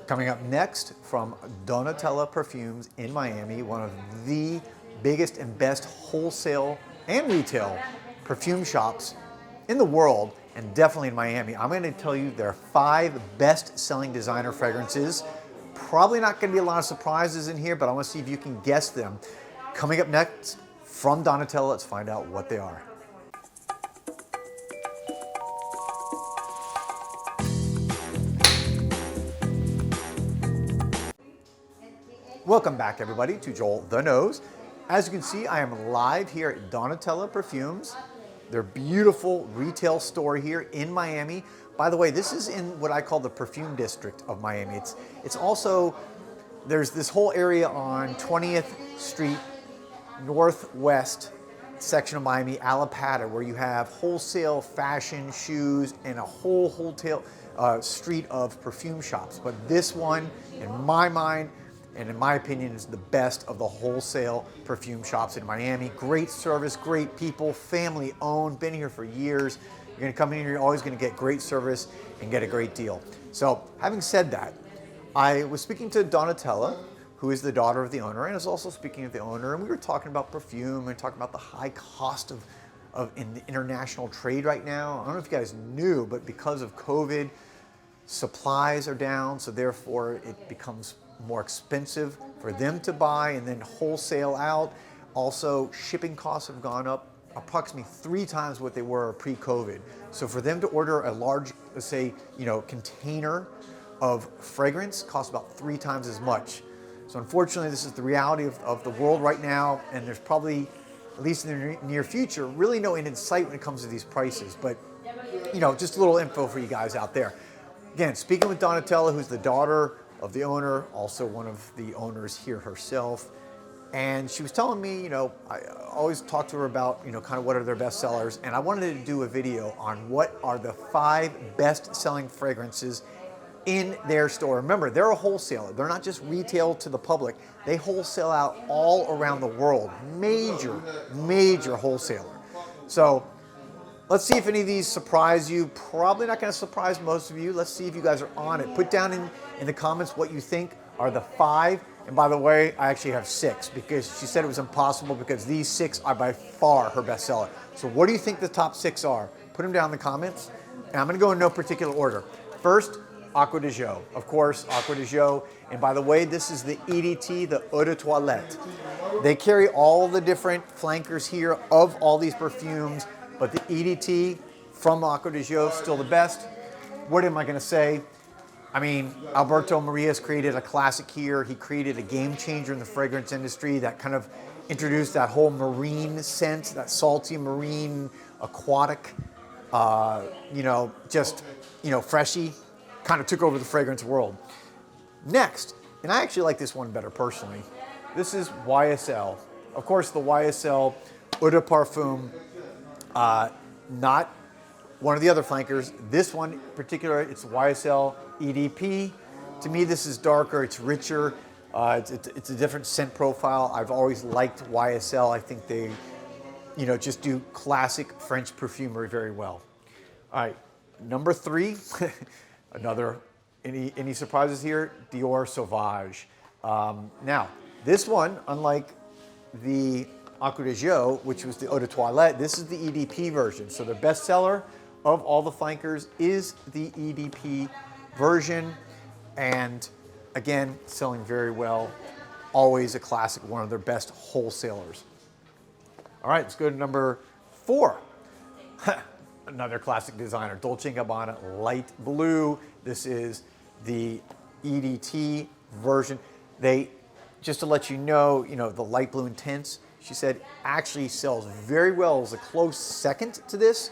Coming up next from Donatella Perfumes in Miami, one of the biggest and best wholesale and retail perfume shops in the world, and definitely in Miami. I'm going to tell you their 5 best-selling designer fragrances. Probably not going to be a lot of surprises in here, but I want to see if you can guess them. Coming up next from Donatella, let's find out what they are. Welcome back, everybody, to Joel the Nose. As you can see, I am live here at Donatella Perfumes, their beautiful retail store here in Miami. By the way, this is in what I call the perfume district of Miami. It's also, there's this whole area on 20th Street Northwest section of Miami, Alapata, where you have wholesale fashion, shoes, and a whole street of perfume shops. But this one, in my mind, and in my opinion, is the best of the wholesale perfume shops in Miami. Great service, great people, family owned, been here for years. You're gonna come in here, you're always gonna get great service and get a great deal. So having said that, I was speaking to Donatella, who is the daughter of the owner, and is also speaking of the owner, and we were talking about perfume and talking about the high cost of in the international trade right now. I don't know if you guys knew, but because of COVID, supplies are down, so therefore it becomes more expensive for them to buy and then wholesale out. Also, shipping costs have gone up approximately 3 times what they were pre-COVID. So for them to order a large, let's say, container of fragrance costs about 3 times as much. So unfortunately, this is the reality of the world right now, and there's probably, at least in the near future, really no end in sight when it comes to these prices. But, just a little info for you guys out there. Again, speaking with Donatella, who's the daughter of the owner, also one of the owners here herself. And she was telling me, I always talk to her about, kind of what are their best sellers. And I wanted to do a video on what are the 5 best-selling fragrances in their store. Remember, they're a wholesaler. They're not just retail to the public. They wholesale out all around the world. Major wholesaler. So let's see if any of these surprise you. Probably not going to surprise most of you. Let's see if you guys are on it. Put down in the comments what you think are the 5. And by the way, I actually have 6 because she said it was impossible because these 6 are by far her bestseller. So what do you think the top 6 are? Put them down in the comments. And I'm going to go in no particular order. First, Aqua Dejo. Of course, Aqua Dejo. And by the way, this is the EDT, the Eau de Toilette. They carry all the different flankers here of all these perfumes. But the EDT from Aqua Dejo, still the best. What am I going to say? I mean, Alberto Maria's created a classic here. He created a game changer in the fragrance industry that kind of introduced that whole marine scent, that salty marine, aquatic, freshy, kind of took over the fragrance world. Next, and I actually like this one better personally, this is YSL. Of course, the YSL Eau de Parfum. Not one of the other flankers. This one in particular, it's YSL EDP. To me, this is darker, it's richer, it's a different scent profile. I've always liked YSL. I think they, just do classic French perfumery very well. All right, number 3, any surprises here? Dior Sauvage. Now, this one, unlike the Aqua Dejo, which was the Eau de Toilette, this is the EDP version. So the bestseller of all the flankers is the EDP version. And again, selling very well. Always a classic, one of their best wholesalers. All right, let's go to number 4. Another classic designer, Dolce & Gabbana Light Blue. This is the EDT version. Just to let you know, the light blue intense, she said actually sells very well as a close second to this,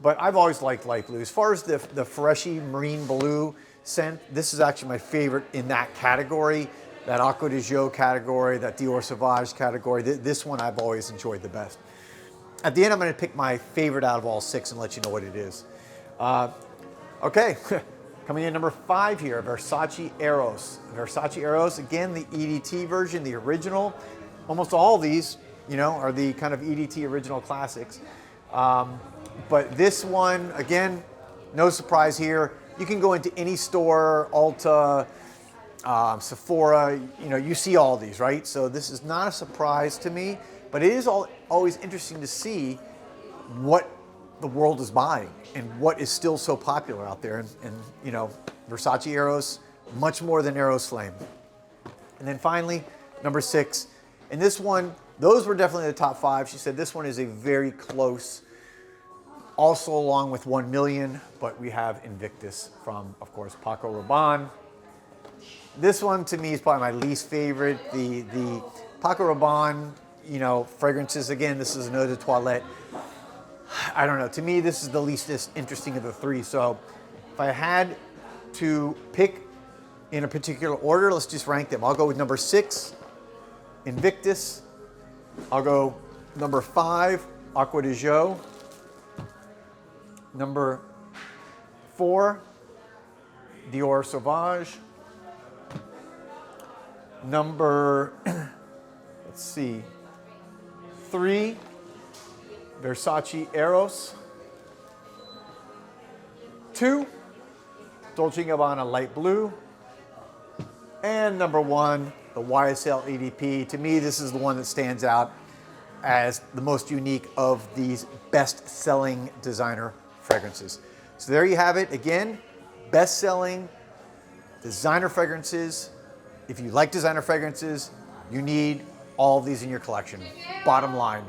but I've always liked light blue. As far as the freshy marine blue scent, this is actually my favorite in that category, that Aqua Dejo category, that Dior Sauvage category. This one I've always enjoyed the best. At the end, I'm going to pick my favorite out of all 6 and let you know what it is. Okay, coming in number 5 here, Versace Eros. Versace Eros, again, the EDT version, the original. Almost all of these, are the kind of EDT original classics. But this one, again, no surprise here. You can go into any store, Ulta, Sephora, you know, you see all these, right? So this is not a surprise to me, but it is always interesting to see what the world is buying and what is still so popular out there. And you know, Versace Eros, much more than Eros Flame. And then finally, number 6. And this one, those were definitely the top 5. She said this one is a very close, also along with 1 million, but we have Invictus from, of course, Paco Rabanne. This one to me is probably my least favorite. The Paco Rabanne, you know, fragrances, again, this is an eau de toilette. I don't know, to me this is the least interesting of the 3. So if I had to pick in a particular order, let's just rank them. I'll go with number 6, Invictus. I'll go number 5, Aqua Dejo. Number 4, Dior Sauvage. Number, let's see, 3, Versace Eros. 2, Dolce & Gabbana Light Blue. And number 1, the YSL EDP. To me, this is the one that stands out as the most unique of these best-selling designer fragrances. So there you have it. Again, best-selling designer fragrances. If you like designer fragrances, you need all of these in your collection. Bottom line,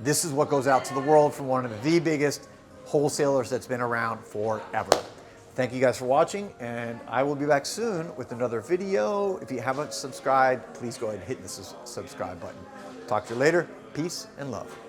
this is what goes out to the world from one of the biggest wholesalers that's been around forever. Thank you guys for watching, and I will be back soon with another video. If you haven't subscribed, please go ahead and hit the subscribe button. Talk to you later. Peace and love.